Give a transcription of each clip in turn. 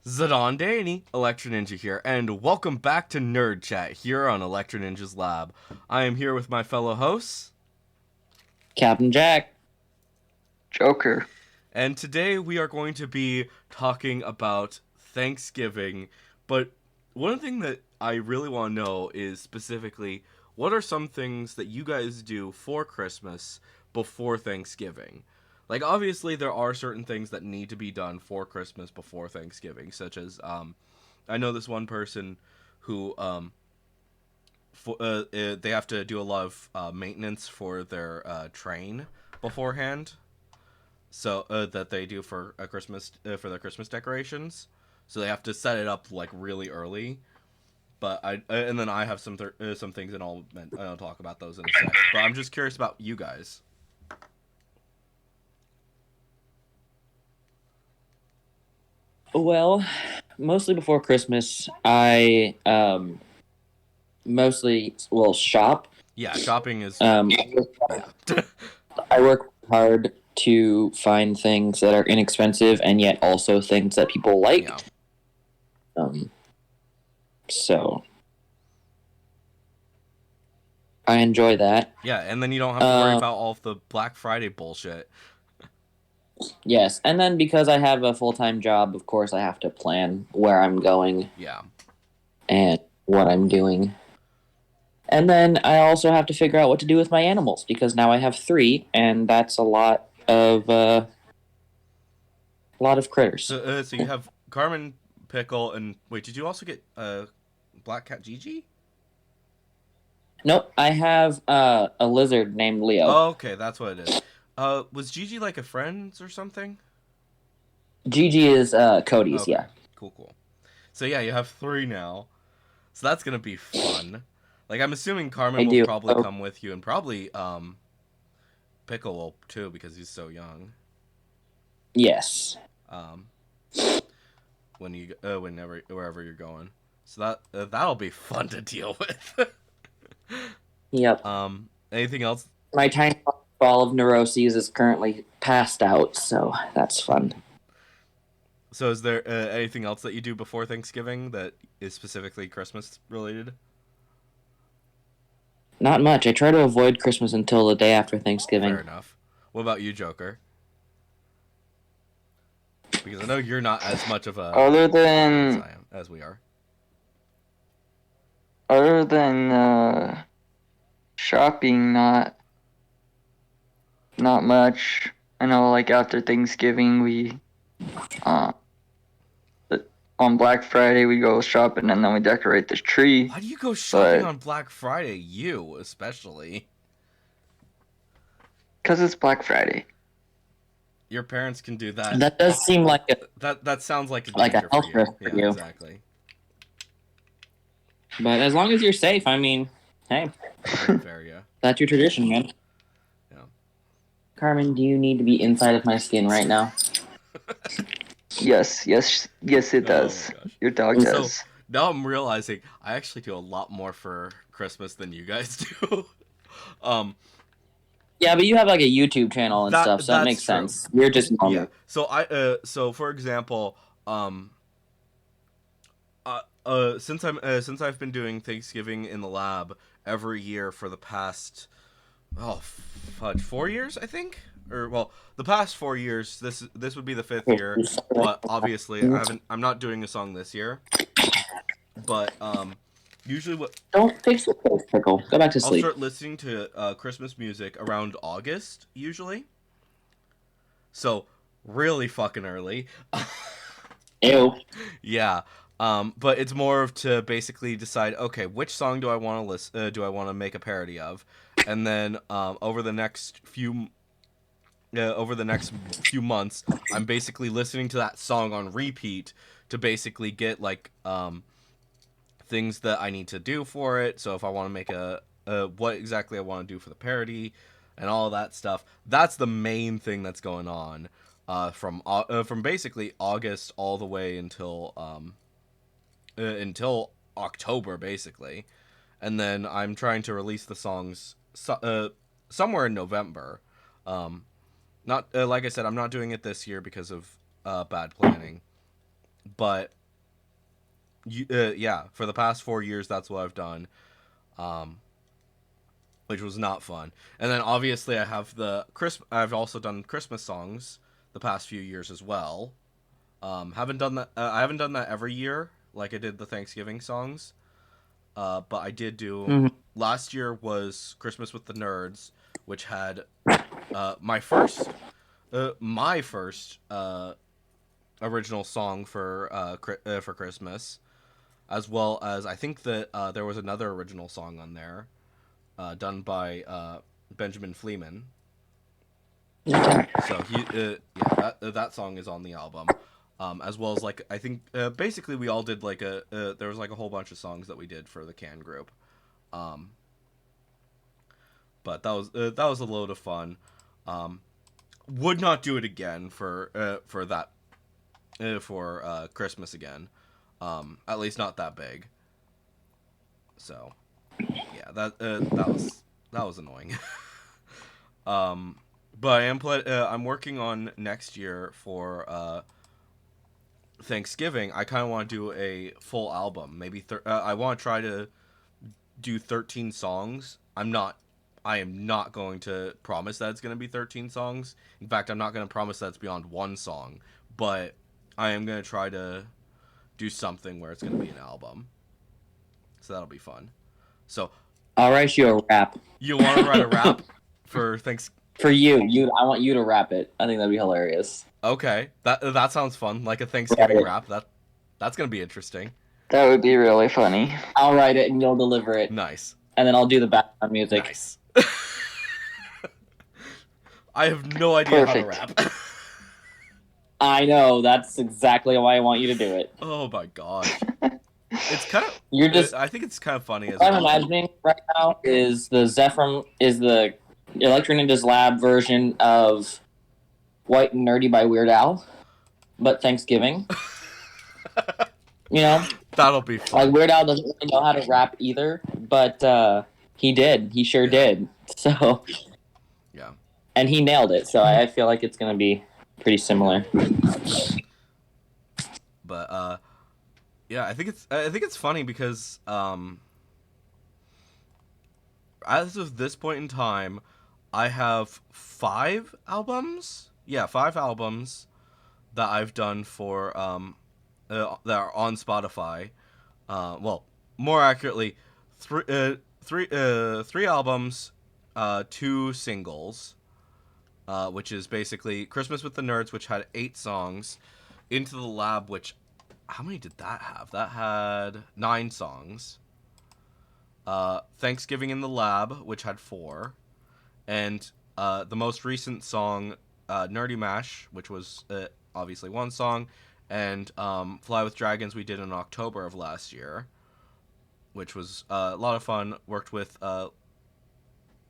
Zidane Daney, Electro Ninja here, and welcome back to Nerd Chat here on Electro Ninja's Lab. I am here with my fellow hosts, Captain Jack. Joker. and today we are going to be talking about Thanksgiving. But one thing that I really want to know is specifically, what are some things that you guys do for Christmas before Thanksgiving? Like, obviously, there are certain things that need to be done for Christmas before Thanksgiving, such as, I know this one person who, they have to do a lot of maintenance for their train beforehand, so that they do for a Christmas for their Christmas decorations. So they have to set it up like really early. But and then I have some things, and I'll talk about those in a sec. But I'm just curious about you guys. Well, mostly before Christmas, I shop. Yeah, shopping is yeah. I work hard to find things that are inexpensive and yet also things that people like. Yeah. So I enjoy that. Yeah, and then you don't have to worry about all of the Black Friday bullshit. Yes, and then because I have a full-time job, of course, I have to plan where I'm going. Yeah. And what I'm doing. And then I also have to figure out what to do with my animals because now I have 3, and that's a lot of critters. So you have Carmen, Pickle, and wait, did you also get Black Cat Gigi? Nope, I have a lizard named Leo. Oh, okay, that's what it is. Was Gigi like a friend's or something? Gigi is Cody's, okay. Yeah. Cool. So yeah, you have 3 now. So that's gonna be fun. Like, I'm assuming Carmen will probably come with you, and probably Pickle will too because he's so young. Yes. Wherever you're going, so that'll be fun to deal with. Yep. Anything else? My tiny ball of neuroses is currently passed out, so that's fun. So is there anything else that you do before Thanksgiving that is specifically Christmas related? Not much. I try to avoid Christmas until the day after Thanksgiving. Fair enough. What about you, Joker? Because I know you're not as much of a other than as we are. Other than shopping, not much. I know, like after Thanksgiving, we on Black Friday we go shopping and then we decorate the tree. Why do you go shopping on Black Friday? You especially. Because it's Black Friday. Your parents can do that. That does seem like that sounds like a health risk for you. Exactly. But as long as you're safe, I mean, hey. Fair, yeah. That's your tradition, man. Yeah. Carmen, do you need to be inside of my skin right now? Yes, it does. Your dog does. So now I'm realizing I actually do a lot more for Christmas than you guys do. Yeah, but you have like a YouTube channel and stuff, so that makes sense. You're just normal. Yeah. So for example, since I've been doing Thanksgiving in the lab every year for the past 4 years, I think. Or well, the past 4 years. This would be the 5th year, but obviously I'm not doing a song this year. But usually don't fix the pickle. Go back to sleep. I'll start listening to Christmas music around August usually. So really fucking early. Ew. Yeah. But it's more of to basically decide, okay, which song do I want to do I want to make a parody of, and then over the next few months, I'm basically listening to that song on repeat to basically get like things that I need to do for it. So if I want to make what exactly I want to do for the parody and all of that stuff, that's the main thing that's going on from basically August all the way until October, basically. And then I'm trying to release the songs somewhere in November. Not like I said, I'm not doing it this year because of bad planning. But yeah, for the past 4 years, that's what I've done, um, which was not fun. And then obviously I have I've also done Christmas songs the past few years as well. Haven't done that. I haven't done that every year like I did the Thanksgiving songs. But I did do. Mhm. Last year was Christmas with the Nerds, which had my first original song for Christmas, as well as I think that there was another original song on there, done by Benjamin Fleeman. So yeah, that song is on the album, as well as like I think basically we all did like there was like a whole bunch of songs that we did for the Can group, um, but that was a load of fun. Um, would not do it again for that for Christmas again, at least not that big. So yeah, that was annoying. um, but I'm working on next year for Thanksgiving. I kind of want to do a full album. Maybe I want to try to do 13 songs. I am not going to promise that it's going to be 13 songs. In fact, I'm not going to promise that it's beyond one song, but I am going to try to do something where it's going to be an album. So that'll be fun. So I'll write you a rap. you want to write a rap for Thanksgiving? For you, I want you to rap it. I think that'd be hilarious. Okay, that sounds fun. Like a Thanksgiving rap. That's gonna be interesting. That would be really funny. I'll write it and you'll deliver it. Nice. And then I'll do the background music. Nice. I have no idea Perfect. how to rap. I know. That's exactly why I want you to do it. Oh my gosh. It's kind of. You're just. I think it's kind of funny as What well. I'm imagining right now is the Electro Ninja's Lab version of White and Nerdy by Weird Al, but Thanksgiving. You know? That'll be fun. Like, Weird Al doesn't really know how to rap either, but he did. He sure did. So. Yeah. And he nailed it, so I feel like it's going to be pretty similar. But, yeah, I think it's funny because, as of this point in time, I have 5 albums. Yeah, 5 albums that I've done for that are on Spotify. Well, more accurately, three albums, 2 singles, which is basically Christmas with the Nerds, which had 8 songs, Into the Lab, which how many did that have? That had 9 songs. Thanksgiving in the Lab, which had 4. And the most recent song, Nerdy Mash, which was obviously 1 song. And Fly with Dragons we did in October of last year, which was a lot of fun. Worked with one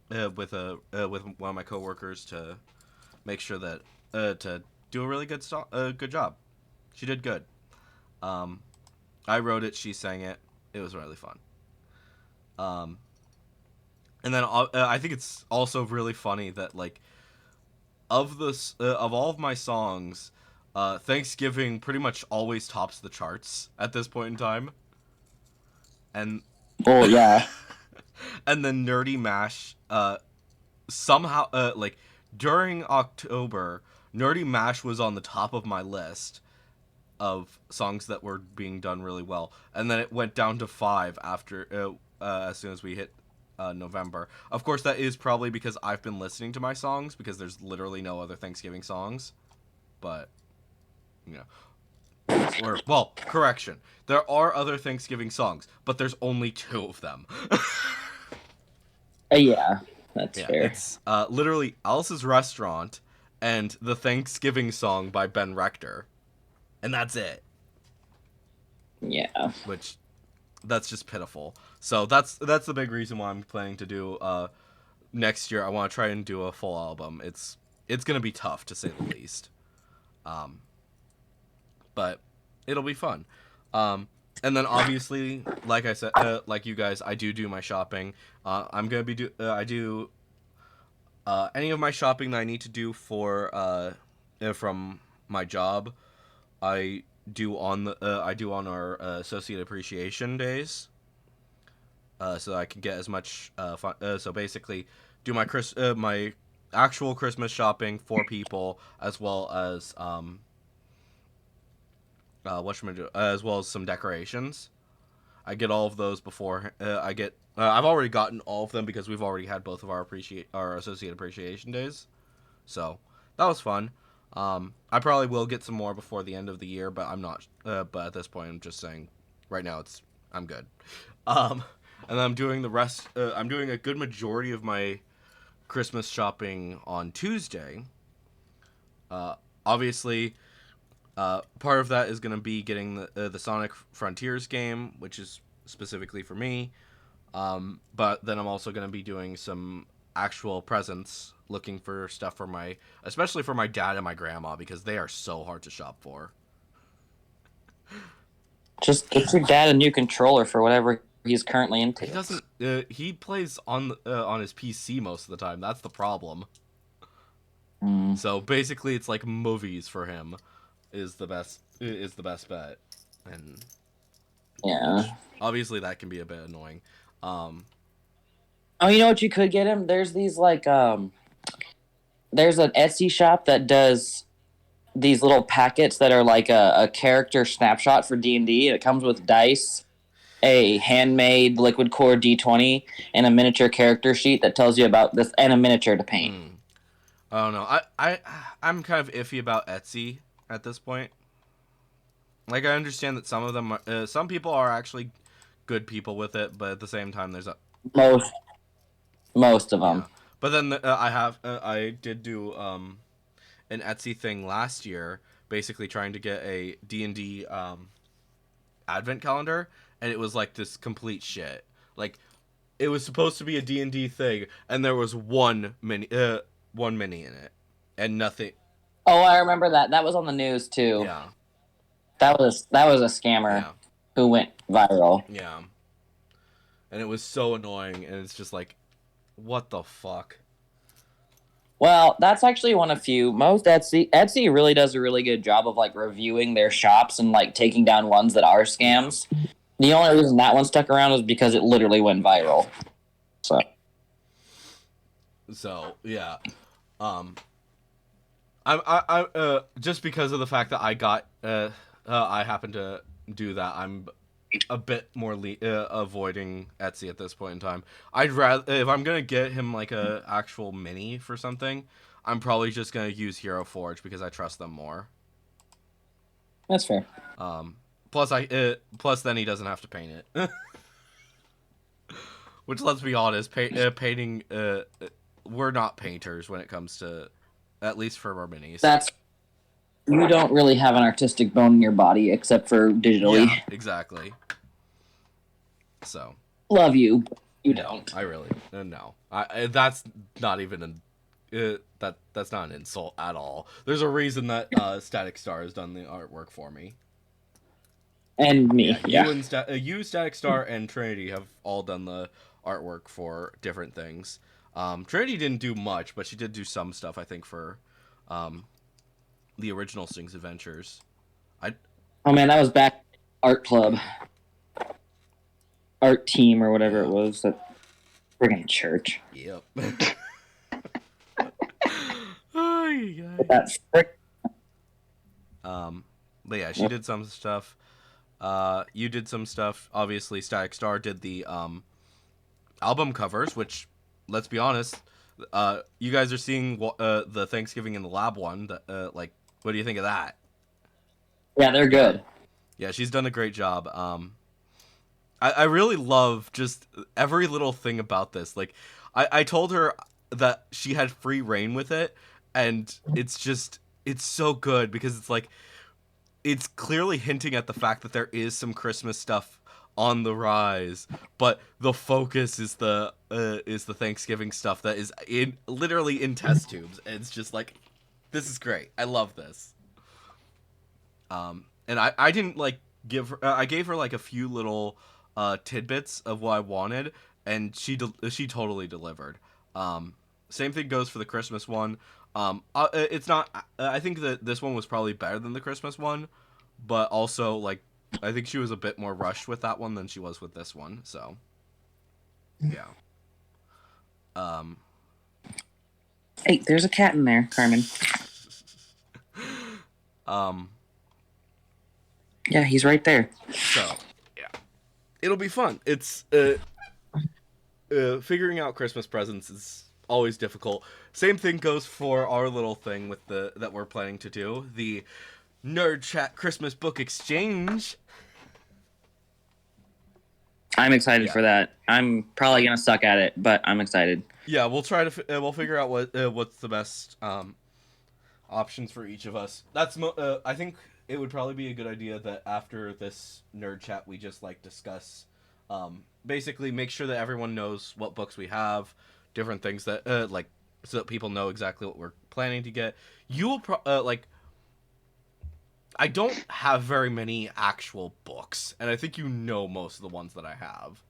of my coworkers to make sure that to do a really good good job. She did good. I wrote it, she sang it. It was really fun. And then I think it's also really funny that like of all of my songs, Thanksgiving pretty much always tops the charts at this point in time. And Oh, yeah. and then Nerdy Mash somehow like during October, Nerdy Mash was on the top of my list of songs that were being done really well, and then it went down to 5 after as soon as we hit November. Of course, that is probably because I've been listening to my songs because there's literally no other Thanksgiving songs. But you know, well, correction, there are other Thanksgiving songs, but there's only 2 of them. Yeah, that's fair. It's literally Alice's Restaurant and the Thanksgiving song by Ben Rector, and that's it. Yeah. Which, that's just pitiful. So that's the big reason why I'm planning to do next year. I want to try and do a full album. It's gonna be tough to say the least, but it'll be fun. And then obviously, like I said, like you guys, I do my shopping. I'm gonna be I do any of my shopping that I need to do for from my job. I do on the I do on our associate appreciation days, so I can get as much fun. So basically, do my actual Christmas shopping for people, as well as as well as some decorations. I get all of those before I get. I've already gotten all of them because we've already had both of our associate appreciation days, so that was fun. I probably will get some more before the end of the year, but I'm not. But at this point, I'm just saying. Right now, I'm good. Um, and I'm doing the rest. I'm doing a good majority of my Christmas shopping on Tuesday. Obviously, part of that is going to be getting the Sonic Frontiers game, which is specifically for me. But then I'm also going to be doing some actual presents, looking for stuff for especially for my dad and my grandma, because they are so hard to shop for. Just get your dad a new controller for whatever he's currently into. He doesn't. He plays on his PC most of the time. That's the problem. So basically, it's like movies for him is the best bet, and yeah, obviously that can be a bit annoying. Oh, you know what you could get him? There's these there's an Etsy shop that does these little packets that are like a character snapshot for D&D. It comes with dice, a handmade liquid core D20, and a miniature character sheet that tells you about this, and a miniature to paint. I don't know. I'm kind of iffy about Etsy at this point. Like, I understand that some of them, some people are actually good people with it, but at the same time, there's most of them. Yeah. But then I did do an Etsy thing last year, basically trying to get a D&D advent calendar, and it was like this complete shit. Like, it was supposed to be a D&D thing, and there was one mini in it, and nothing. Oh, I remember that. That was on the news too. Yeah. That was a scammer who went viral. Yeah. And it was so annoying, and it's just like, what the fuck? Well, that's actually one of few. Most Etsy really does a really good job of like reviewing their shops and like taking down ones that are scams. The only reason that one stuck around was because it literally went viral. So yeah, I just because of the fact that I got I happened to do that, I'm a bit more avoiding Etsy at this point in time. I'd rather, if I'm gonna get him like a actual mini for something, I'm probably just gonna use Hero Forge because I trust them more. That's fair. Plus then he doesn't have to paint it. Which, let's be honest, painting, we're not painters when it comes to, at least for our minis. You don't really have an artistic bone in your body except for digitally. Yeah, exactly. So. Love you. You don't. I really no. That's not even that's not an insult at all. There's a reason that Static Star has done the artwork for me. And me. Yeah. You, Static Star, and Trinity have all done the artwork for different things. Trinity didn't do much, but she did do some stuff, I think, for the original Sting's Adventures. Oh man, that was back art club, art team, or whatever it was. That friggin' church. Yep. That's but yeah, she did some stuff. You did some stuff. Obviously, Static Star did the album covers, which, let's be honest, you guys are seeing the Thanksgiving in the Lab one. Like, what do you think of that? Yeah, they're good. Yeah, she's done a great job. I really love just every little thing about this. Like, I told her that she had free reign with it, and it's so good because it's like, it's clearly hinting at the fact that there is some Christmas stuff on the rise, but the focus is the Thanksgiving stuff that is literally in test tubes, and it's just like, this is great. I love this. And I didn't like give her. I gave her like a few little tidbits of what I wanted, and she totally delivered. Same thing goes for the Christmas one. It's not. I think that this one was probably better than the Christmas one, but also like I think she was a bit more rushed with that one than she was with this one. So yeah. Um. Hey, there's a cat in there, Carmen. um. Yeah, he's right there. So yeah, it'll be fun. It's figuring out Christmas presents is always difficult. Same thing goes for our little thing with the that we're planning to do, the Nerd Chat Christmas Book Exchange. I'm excited Yeah. for that. I'm probably gonna suck at it, but I'm excited. Yeah, we'll try to we'll figure out what's the best options for each of us. That's I think it would probably be a good idea that after this nerd chat we just like discuss basically make sure that everyone knows what books we have, different things that like so that people know exactly what we're planning to get. You will like I don't have very many actual books, and I think you know most of the ones that I have.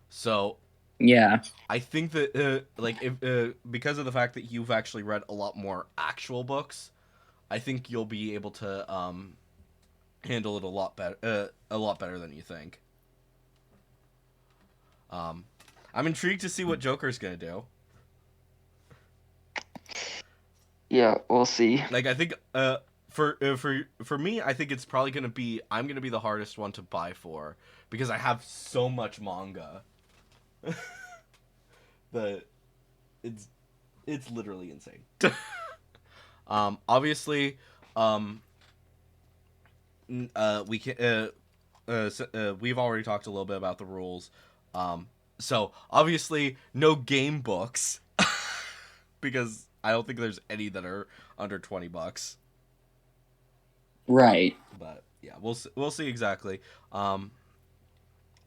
So Yeah. I think that like if because of the fact that you've actually read a lot more actual books, I think you'll be able to handle it a lot better than you think. I'm intrigued to see what Joker's gonna do. Yeah, we'll see. Like I think for me, I think it's probably gonna be I'm gonna be the hardest one to buy for because I have so much manga. The it's literally insane. Obviously, we can. We've already talked a little bit about the rules. So obviously, no game books because I don't think there's any that are under $20. Right. But yeah, we'll see exactly.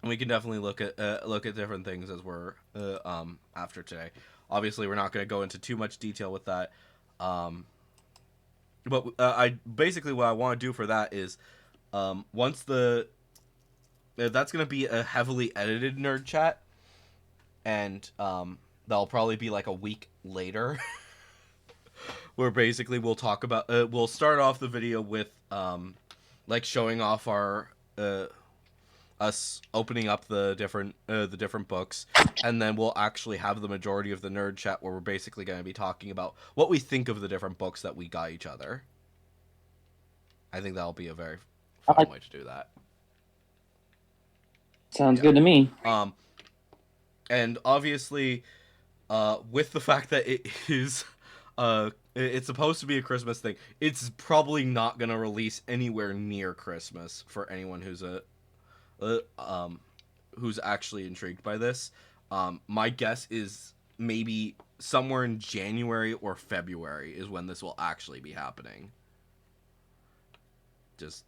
We can definitely look at different things as we're after today. Obviously, we're not going to go into too much detail with that. But I basically what I want to do for that is once the that's going to be a heavily edited nerd chat, and that'll probably be like a week later, where basically we'll talk about we'll start off the video with like showing off our us opening up the different books, and then we'll actually have the majority of the nerd chat where we're basically going to be talking about what we think of the different books that we got each other. I think that'll be a very fun way to do that. Sounds good to me. And obviously, with the fact that it is it's supposed to be a Christmas thing, it's probably not going to release anywhere near Christmas for anyone who's actually intrigued by this. My guess is maybe somewhere in January or February is when this will actually be happening. Just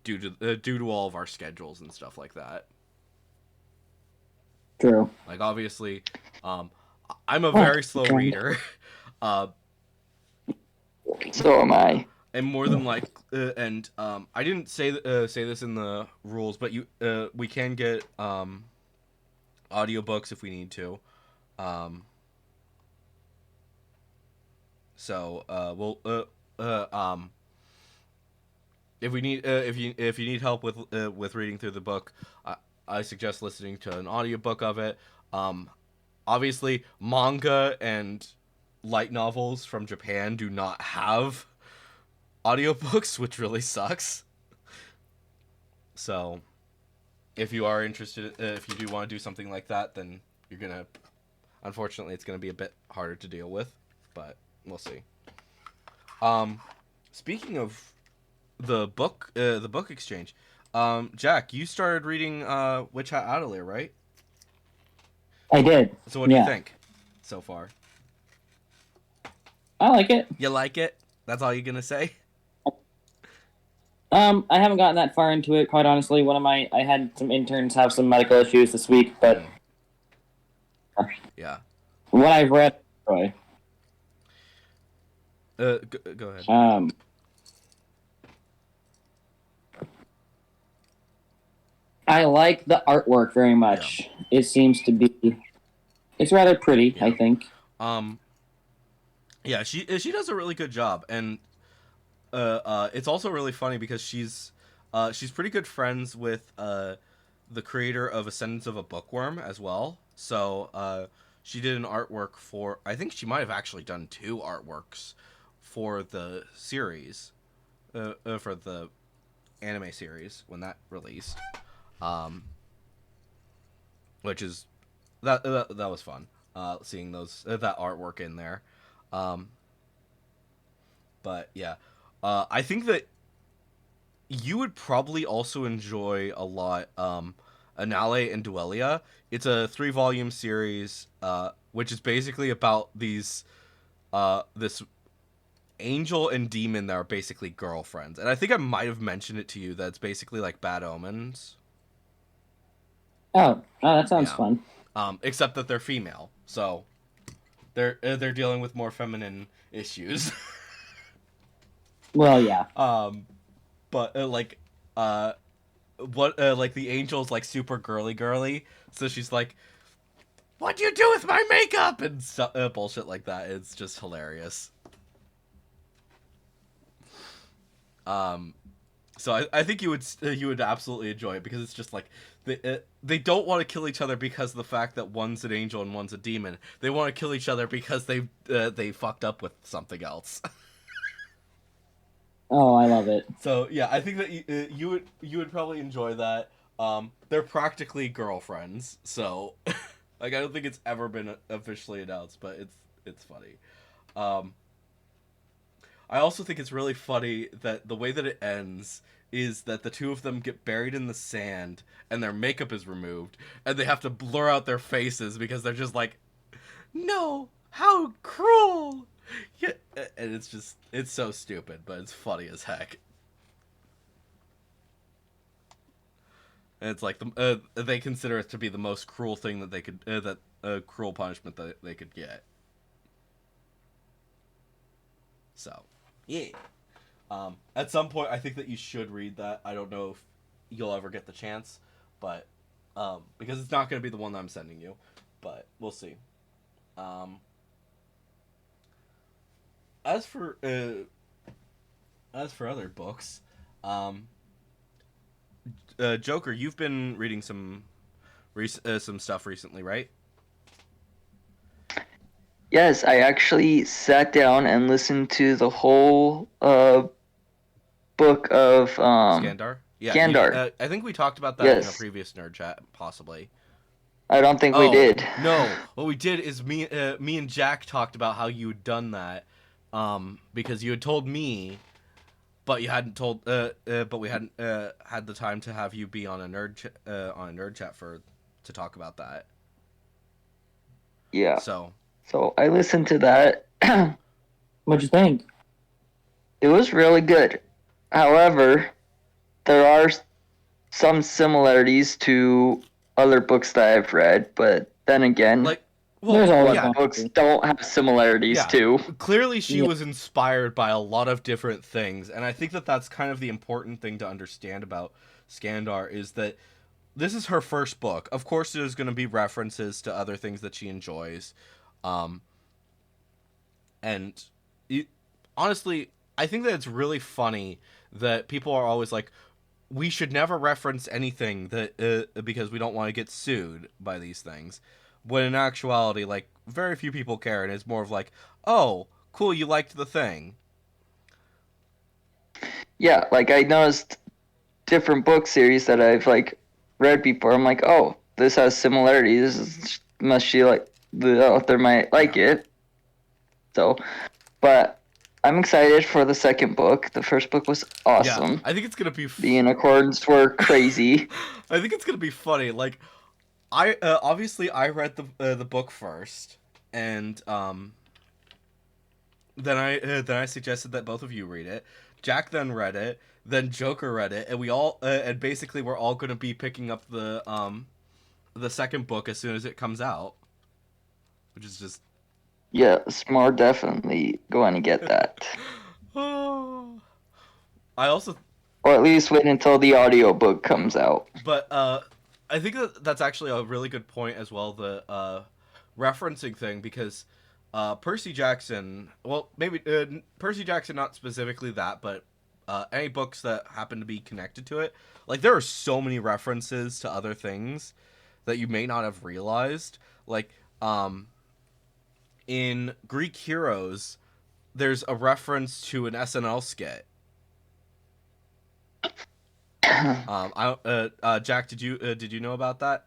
due to all of our schedules and stuff like that. True. Like obviously, I'm a very slow reader. So am I. And more than like, and I didn't say this in the rules, but we can get audiobooks if we need to. So we'll if we need if you need help with reading through the book, I suggest listening to an audiobook of it. Obviously, manga and light novels from Japan do not have audiobooks, which really sucks. So, if you are interested, if you do want to do something like that, then you're gonna, unfortunately, it's gonna be a bit harder to deal with, but we'll see. Speaking of the book exchange, Jack, you started reading Witch Hat Atelier, right? I did. So what do you think so far? I like it. You like it? That's all you're gonna say? I haven't gotten that far into it, quite honestly. I had some interns have some medical issues this week, but yeah. What I've read, Troy. Go ahead. I like the artwork very much. Yeah. It seems to be, it's rather pretty. Yeah. I think. Yeah, she does a really good job, and it's also really funny because she's pretty good friends with the creator of Ascendance of a Bookworm as well. So she did an artwork for. I think she might have actually done 2 artworks for the series, for the anime series when that released, which is that was fun. Seeing those that artwork in there, but yeah, I think that you would probably also enjoy a lot Anale and Duelia. It's a 3-volume series, which is basically about this angel and demon that are basically girlfriends. And I think I might have mentioned it to you that it's basically like Bad Omens. Oh, that sounds Yeah. fun. Except that they're female, so they're dealing with more feminine issues. Well, yeah. But like like the angel's like super girly, so she's like, "What'd you do with my makeup?" and bullshit like that. It's just hilarious. So I think you would absolutely enjoy it because it's just like they don't want to kill each other because of the fact that one's an angel and one's a demon. They want to kill each other because they fucked up with something else. Oh, I love it. So yeah, I think that you would probably enjoy that. They're practically girlfriends, so like I don't think it's ever been officially announced, but it's funny. I also think it's really funny that the way that it ends is that the 2 of them get buried in the sand and their makeup is removed and they have to blur out their faces because they're just like, no, how cruel. Yeah, and it's so stupid, but it's funny as heck. And it's like they consider it to be the most cruel thing that they could cruel punishment that they could get. So, yeah. At some point, I think that you should read that. I don't know if you'll ever get the chance, but because it's not going to be the one that I'm sending you, but we'll see. As for other books, Joker, you've been reading some stuff recently, right? Yes, I actually sat down and listened to the whole book of Skandar. Yeah, Skandar. I think we talked about that in a Yes. previous nerd chat, possibly. I don't think we did. No, what we did is me and Jack talked about how you had done that, because you had told me, but you hadn't told, but we hadn't had the time to have you be on a nerd chat to talk about that. Yeah. So I listened to that. What'd you think? It was really good. However, there are some similarities to other books that I've read, but then again, like, There's always what yeah, books don't have similarities Yeah. to. Clearly she Yeah. was inspired by a lot of different things, and I think that that's kind of the important thing to understand about Skandar is that this is her first book. Of course there's going to be references to other things that she enjoys, and honestly I think that it's really funny that people are always like, we should never reference anything that because we don't want to get sued by these things, when in actuality, like, very few people care, and it's more of like, oh, cool, you liked the thing. Yeah, like I noticed different book series that I've like read before. I'm like, oh, this has similarities. Must she like the author might like it. So, but I'm excited for the second book. The first book was awesome. Yeah, I think it's gonna be The unicorns were crazy. I think it's gonna be funny. Like, I obviously I read the book first, and then I suggested that both of you read it. Jack then read it. Then Joker read it, and we all and basically we're all gonna be picking up the second book as soon as it comes out, which is just Yeah, Smar definitely going to get that. I also, Or at least wait until the audiobook comes out. but I think that's actually a really good point as well, the referencing thing, because Percy Jackson. Well, maybe Percy Jackson, not specifically that, but any books that happen to be connected to it. Like there are so many references to other things that you may not have realized. Like in Greek Heroes, there's a reference to an SNL skit. Jack, did you know about that?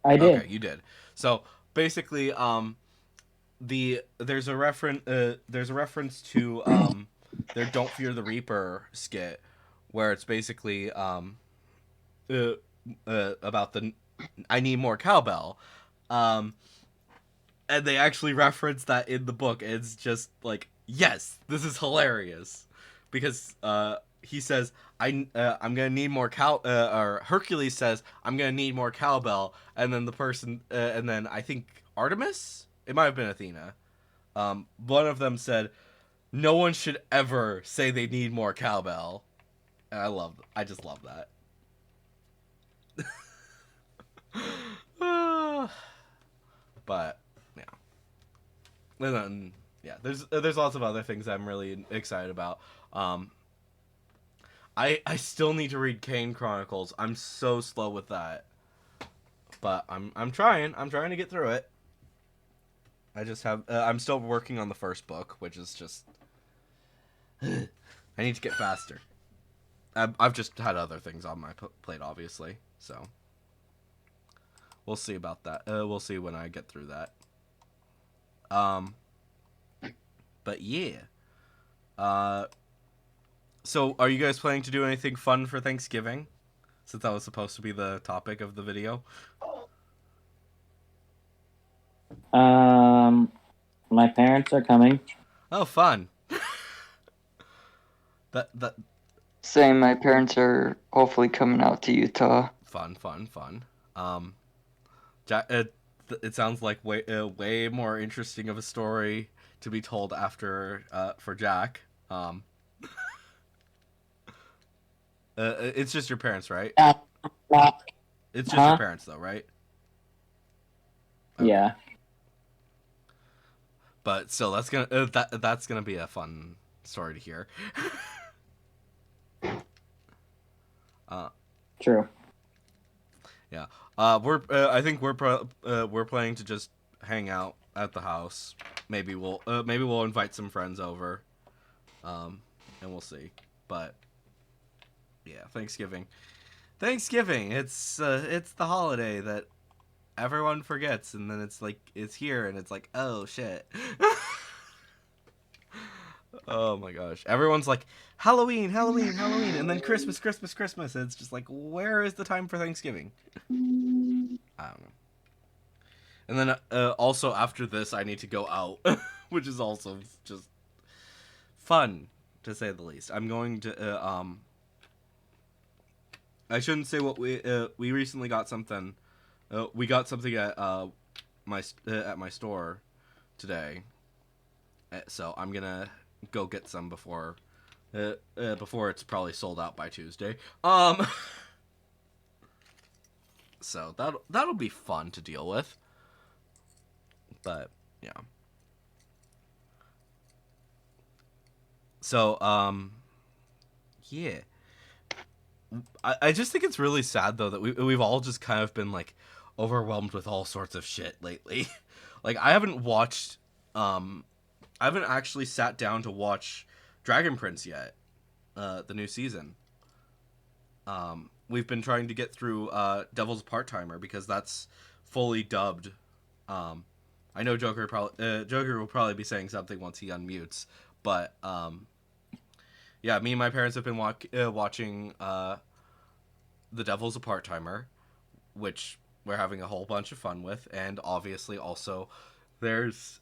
I did. Okay, you did. So basically, there's a reference to their "Don't Fear the Reaper" skit, where it's basically about the "I need more cowbell," and they actually reference that in the book. It's just like, yes, this is hilarious, because he says, I'm gonna need more or Hercules says, I'm gonna need more cowbell, and then the person, and then I think Artemis, it might have been Athena, one of them said, no one should ever say they need more cowbell, and I just love that. But yeah, and then yeah, there's lots of other things I'm really excited about. I still need to read Kane Chronicles. I'm so slow with that, but I'm trying. I'm trying to get through it. I just have. I'm still working on the first book, which is just. I need to get faster. I've just had other things on my plate, obviously. So we'll see about that. We'll see when I get through that. But yeah. So are you guys planning to do anything fun for Thanksgiving? Since that was supposed to be the topic of the video. My parents are coming. Oh, fun. that Same. My parents are hopefully coming out to Utah. fun. Jack, it sounds like way more interesting of a story to be told after for Jack. It's just your parents, right? It's just your parents, though, right? Okay. Yeah. But still, that's gonna be a fun story to hear. True. Yeah. I think we're planning to just hang out at the house. Maybe we'll invite some friends over. And we'll see. But yeah, Thanksgiving. It's the holiday that everyone forgets, and then it's like it's here, and it's like, oh shit. Oh my gosh. Everyone's like, Halloween, and then Christmas. And it's just like, where is the time for Thanksgiving? I don't know. And then also after this, I need to go out, which is also just fun, to say the least. I'm going to, I shouldn't say what we recently got something. We got something at my store today. So I'm gonna go get some before it's probably sold out by Tuesday. So that'll be fun to deal with. But yeah. So yeah. I just think it's really sad though that we've all just kind of been like overwhelmed with all sorts of shit lately. Like I haven't actually sat down to watch Dragon Prince yet, the new season. We've been trying to get through Devil's Part-Timer because that's fully dubbed. I know Joker will probably be saying something once he unmutes, but yeah, me and my parents have been watching The Devil's a Part-Timer, which we're having a whole bunch of fun with, and obviously also there's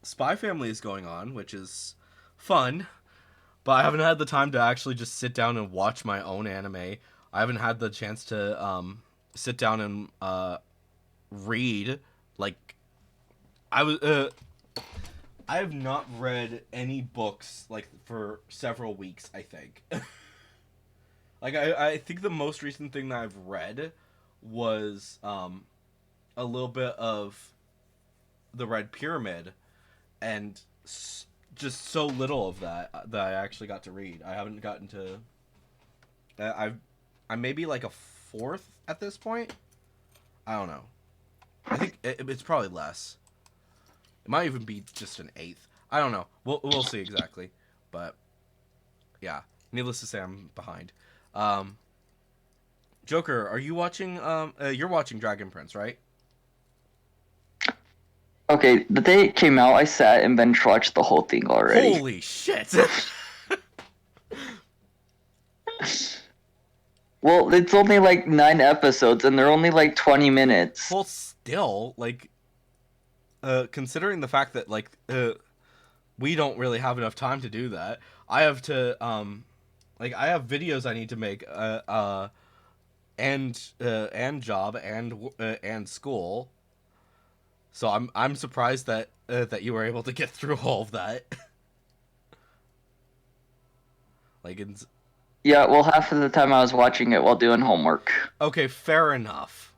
Spy Family is going on, which is fun, but I haven't had the time to actually just sit down and watch my own anime. I haven't had the chance to sit down and read. Like, I have not read any books like for several weeks, I think. Like I think the most recent thing that I've read was a little bit of the Red Pyramid, and just so little of that that I actually got to read. I haven't gotten to. I'm maybe like a fourth at this point. I don't know. I think it's probably less. It might even be just an eighth. I don't know. We'll see exactly, but yeah. Needless to say, I'm behind. Joker, are you watching? You're watching Dragon Prince, right? Okay, the day it came out, I sat and binge watched the whole thing already. Holy shit! Well, it's only like 9 episodes, and they're only like 20 minutes. Well, still, like, considering the fact that we don't really have enough time to do that, I have to I have videos I need to make and job and school. So I'm surprised that that you were able to get through all of that. Like it's Yeah, well, half of the time I was watching it while doing homework. okay, fair enough.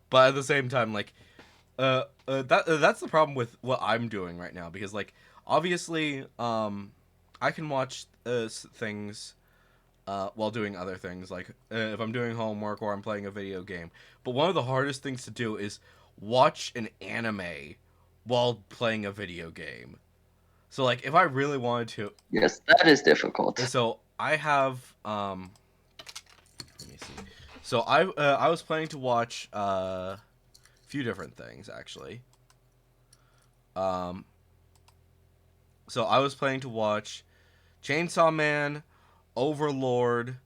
But at the same time, like, that's the problem with what I'm doing right now, because like obviously I can watch things while doing other things, like if I'm doing homework or I'm playing a video game. But one of the hardest things to do is watch an anime while playing a video game. So like if I really wanted to, Yes, that is difficult. so I have let me see. So I was planning to watch a few different things actually. So I was planning to watch Chainsaw Man, Overlord,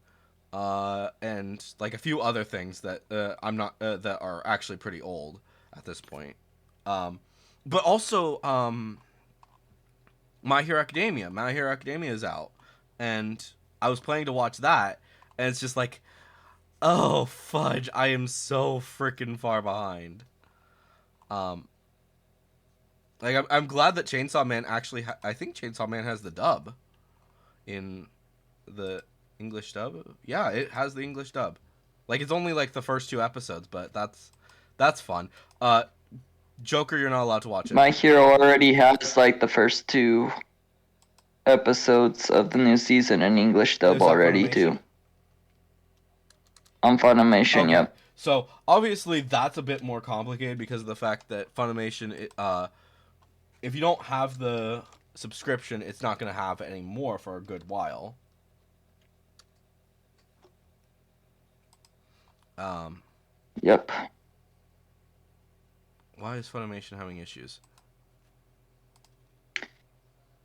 and like a few other things that I'm not that are actually pretty old at this point. But also My Hero Academia. My Hero Academia is out, and I was planning to watch that, and it's just like, oh fudge, I am so freaking far behind. Like I'm glad that Chainsaw Man actually. I think Chainsaw Man has the dub in the English dub. Yeah, it has the English dub. Like it's only like the first 2 episodes, but that's fun. Joker, you're not allowed to watch it. My Hero already has like the first 2 episodes of the new season in English dub Is that already Funimation? too. On Funimation, Okay. yep. So obviously that's a bit more complicated because of the fact that Funimation, if you don't have the subscription, it's not going to have any more for a good while. Yep. Why is Funimation having issues?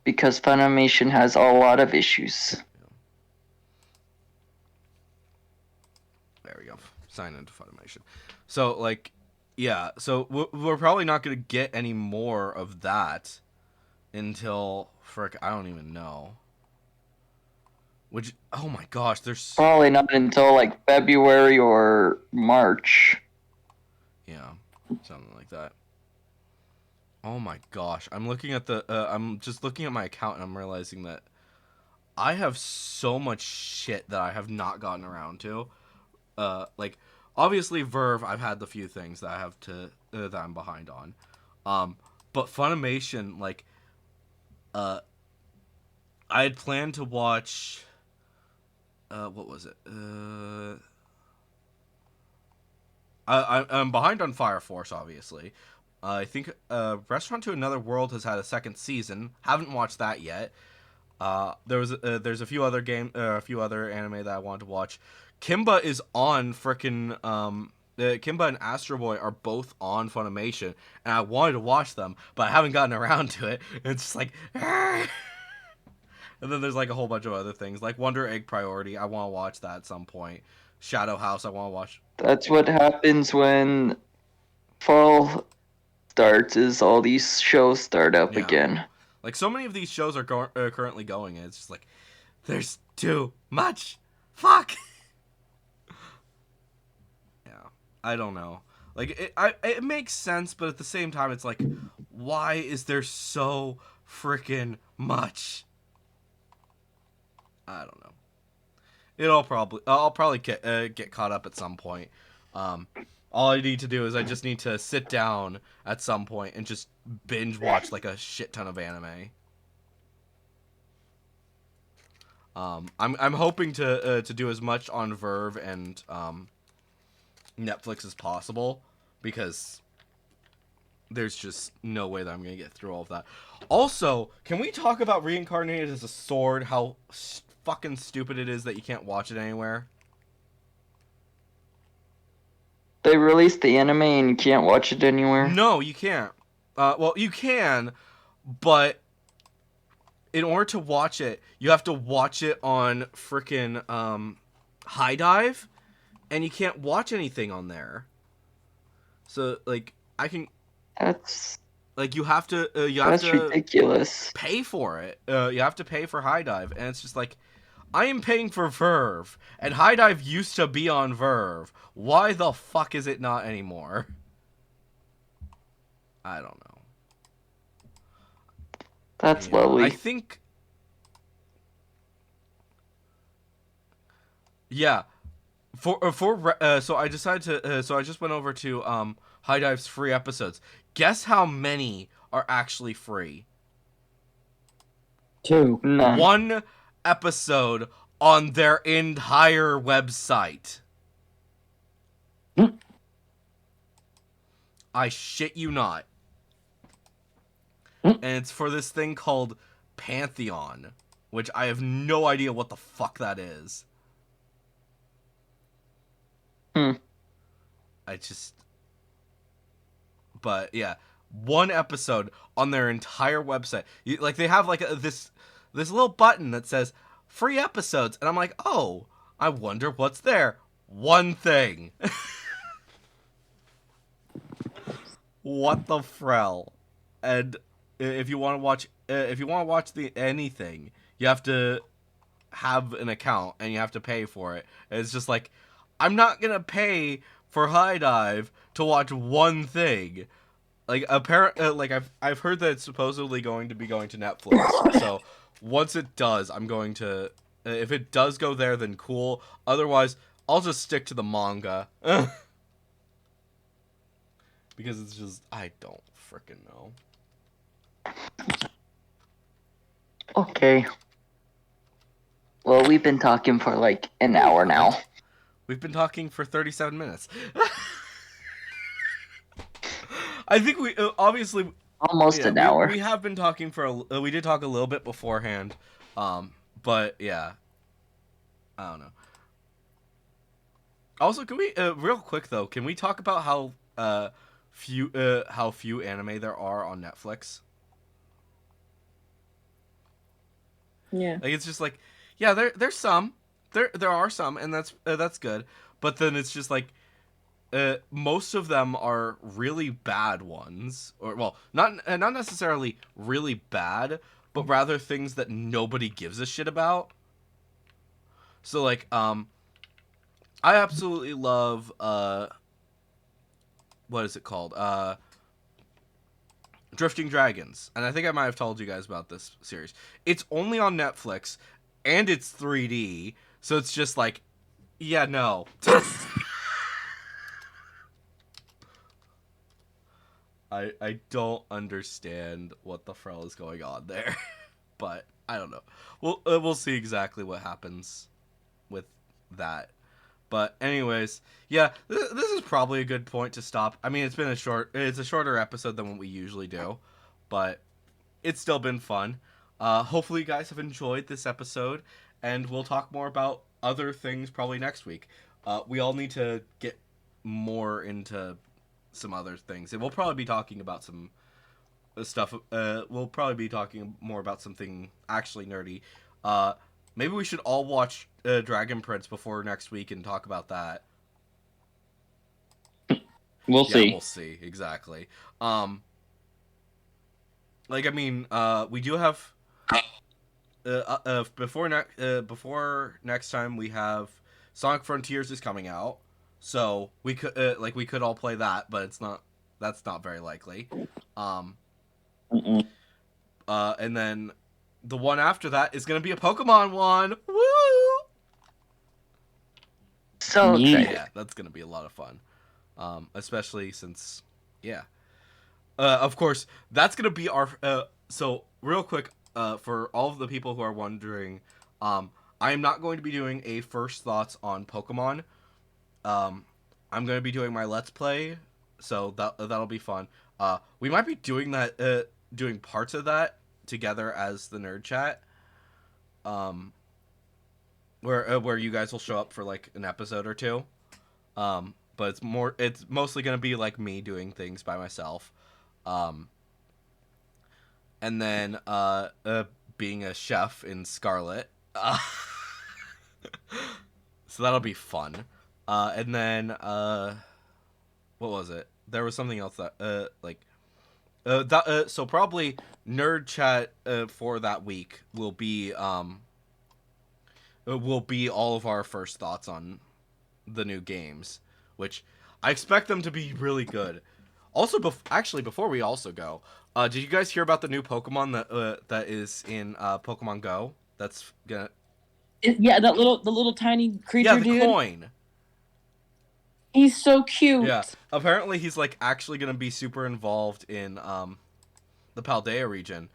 Because Funimation has a lot of issues. There we go. Sign into Funimation. So, like, yeah. So, we're probably not going to get any more of that until, frick, I don't even know. Which, oh my gosh, there's... Probably not until like February or March. Yeah, something like that. Oh my gosh. I'm looking at I'm just looking at my account and I'm realizing that I have so much shit that I have not gotten around to. Like, obviously Verve, I've had the few things that I have to, that I'm behind on. But Funimation, like, I had planned to watch, what was it? I'm behind on Fire Force, obviously. I think Restaurant to Another World has had a second season. Haven't watched that yet. There's a few other a few other anime that I want to watch. Kimba is on frickin' Kimba and Astro Boy are both on Funimation, and I wanted to watch them, but I haven't gotten around to it. And it's just like, and then there's like a whole bunch of other things, like Wonder Egg Priority. I want to watch that at some point. Shadow House, I want to watch. That's what happens when fall starts, is all these shows start up Yeah. again. Like, so many of these shows are currently going, and it's just like, there's too much. Fuck. Yeah, I don't know. Like, it makes sense, but at the same time, it's like, why is there so freaking much? I don't know. I'll probably get caught up at some point. All I need to do is I just need to sit down at some point and just binge watch like a shit ton of anime. I'm hoping to do as much on Verve and Netflix as possible, because there's just no way that I'm gonna get through all of that. Also, can we talk about Reincarnated as a Sword? How fucking stupid it is that you can't watch it anywhere. They released the anime and you can't watch it anywhere. No, you can't. Well, you can, but in order to watch it, you have to watch it on frickin' High Dive, and you can't watch anything on there. So like, I can That's like you have to that's ridiculous. pay for it. You have to pay for High Dive, and it's just like, I am paying for Verve, and High Dive used to be on Verve. Why the fuck is it not anymore? I don't know. That's Yeah, lovely. I think. Yeah, so I decided to so I just went over to High Dive's free episodes. Guess how many are actually free? 2. None. One episode on their entire website. I shit you not. And it's for this thing called Pantheon, which I have no idea what the fuck that is. I just... But, yeah. One episode on their entire website. Like, they have, like, this little button that says, free episodes. And I'm like, oh, I wonder what's there. One thing. What the frell? And if you want to watch anything, you have to have an account and you have to pay for it. And it's just like, I'm not gonna pay for High Dive to watch one thing. Like I've heard that it's supposedly going to be going to Netflix. So once it does, I'm going to. If it does go there, then cool. Otherwise, I'll just stick to the manga. Because it's just, I don't frickin' know. Okay. Well, we've been talking for like an hour now. We've been talking for 37 minutes. I think we obviously Almost an hour. We have been talking for we did talk a little bit beforehand, but yeah, I don't know. Also, can we real quick though? Can we talk about how few anime there are on Netflix? Yeah. Like, it's just like, yeah, there's some, there are some, and that's good. But then it's just like, most of them are really bad ones, or well, not necessarily really bad, but rather things that nobody gives a shit about. So like, I absolutely love what is it called? Drifting Dragons. And I think I might have told you guys about this series. It's only on Netflix, and it's 3D, so it's just like, yeah, no. I don't understand what the frell is going on there. But I don't know. We'll see exactly what happens with that. But anyways, yeah, this is probably a good point to stop. I mean, it's a shorter episode than what we usually do, but it's still been fun. Hopefully you guys have enjoyed this episode, and we'll talk more about other things probably next week. We all need to get more into some other things, and we'll probably be talking about some stuff. We'll probably be talking more about something actually nerdy. Maybe we should all watch Dragon Prince before next week and talk about that. We'll see. We'll see. Exactly. Like, I mean, we do have before next time we have Sonic Frontiers is coming out, so we could all play that, but that's not very likely. Mm-mm. And then the one after that is gonna be a Pokemon one. Woo! So Yeah. excited. Yeah, that's gonna be a lot of fun. Especially since, yeah. Of course, that's gonna be our. So real quick, for all of the people who are wondering, I am not going to be doing a first thoughts on Pokemon. I'm gonna be doing my Let's Play, so that'll be fun. We might be doing that, doing parts of that together as the Nerd Chat. Where you guys will show up for like an episode or two. But it's mostly gonna be like me doing things by myself. And then being a chef in Scarlet. So that'll be fun. And then what was it? There was something else that so probably Nerd Chat for that week will be all of our first thoughts on the new games, which I expect them to be really good. Also, before we also go, did you guys hear about the new Pokemon that is in Pokemon Go? That's gonna Yeah, the little tiny creature, the dude. coin. He's so cute. Yeah, apparently he's like actually gonna be super involved in the Paldea region.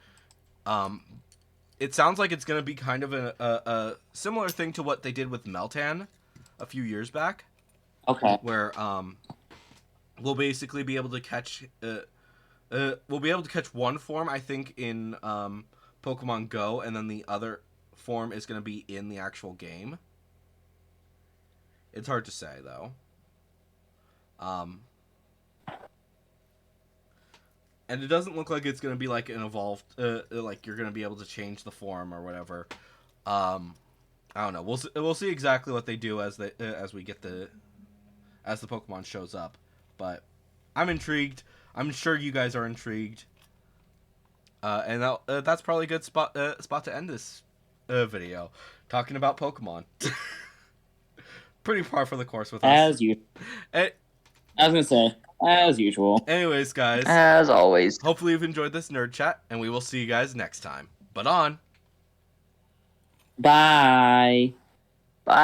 It sounds like it's gonna be kind of a similar thing to what they did with Meltan a few years back. Okay. Where we'll basically be able to catch we'll be able to catch one form, I think, in Pokemon Go, and then the other form is going to be in the actual game. It's hard to say, though. And it doesn't look like it's going to be like an evolved, like you're going to be able to change the form or whatever. I don't know. We'll see exactly what they do as we get as the Pokemon shows up. But I'm intrigued. I'm sure you guys are intrigued. And that's probably a good spot to end this video, talking about Pokemon. Pretty par for the course with us. As you. I was gonna say, as usual. Anyways, guys. As always. Hopefully you've enjoyed this Nerd Chat, and we will see you guys next time. But on. Bye. Bye.